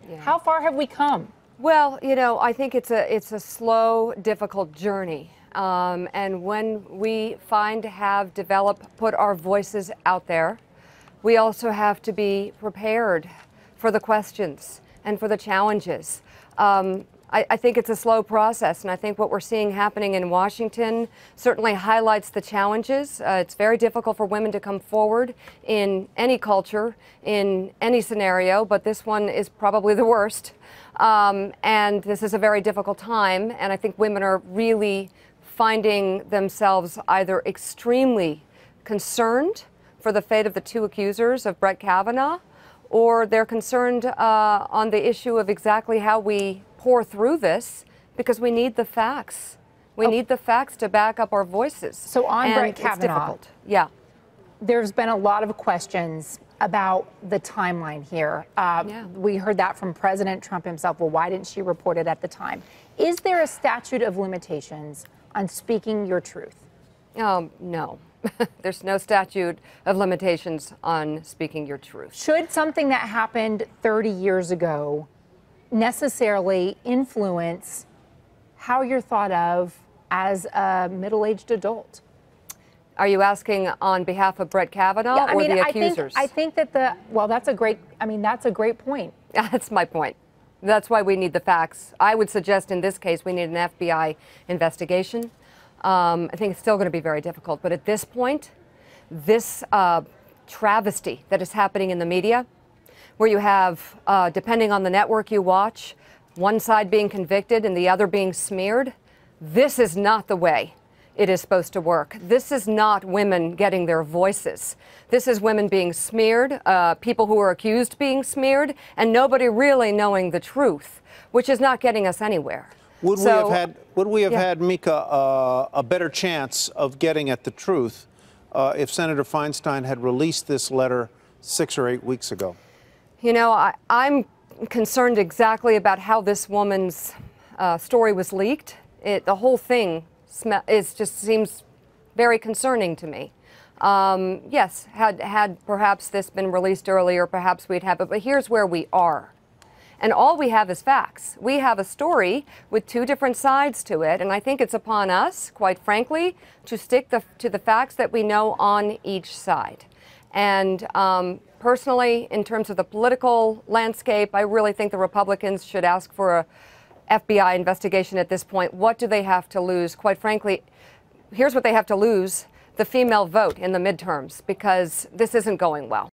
Yeah. How far have we come? Well, you know, I think it's a slow, difficult journey. And when we put our voices out there, we also have to be prepared for the questions and for the challenges. I think it's a slow process, and I think what we're seeing happening in Washington certainly highlights the challenges. It's very difficult for women to come forward in any culture, in any scenario, but this one is probably the worst. And this is a very difficult time, and I think women are really finding themselves either extremely concerned for the fate of the two accusers of Brett Kavanaugh, or they're concerned on the issue of exactly how we pour through this, because we need the facts. We need the facts to back up our voices. So on Brett Kavanaugh, it's difficult. Yeah. There's been a lot of questions about the timeline here. We heard that from President Trump himself. Well, why didn't she report it at the time? Is there a statute of limitations on speaking your truth? No. There's no statute of limitations on speaking your truth. Should something that happened 30 years ago necessarily influence how you're thought of as a middle-aged adult? Are you asking on behalf of Brett Kavanaugh or the accusers? I think that that's a great point. That's my point. That's why we need the facts. I would suggest in this case we need an FBI investigation. I think it's still going to be very difficult. But at this point, this travesty that is happening in the media, where you have, depending on the network you watch, one side being convicted and the other being smeared, this is not the way it is supposed to work. This is not women getting their voices. This is women being smeared, people who are accused being smeared, and nobody really knowing the truth, which is not getting us anywhere. Would we have had, Mika, a better chance of getting at the truth if Senator Feinstein had released this letter 6 or 8 weeks ago? You know, I'm concerned exactly about how this woman's story was leaked. The whole thing just seems very concerning to me. Yes, had perhaps this been released earlier, perhaps we'd have it. But here's where we are. And all we have is facts. We have a story with two different sides to it, and I think it's upon us, quite frankly, to stick to the facts that we know on each side. And personally, in terms of the political landscape, I really think the Republicans should ask for a FBI investigation at this point. What do they have to lose? Quite frankly, here's what they have to lose: the female vote in the midterms, because this isn't going well.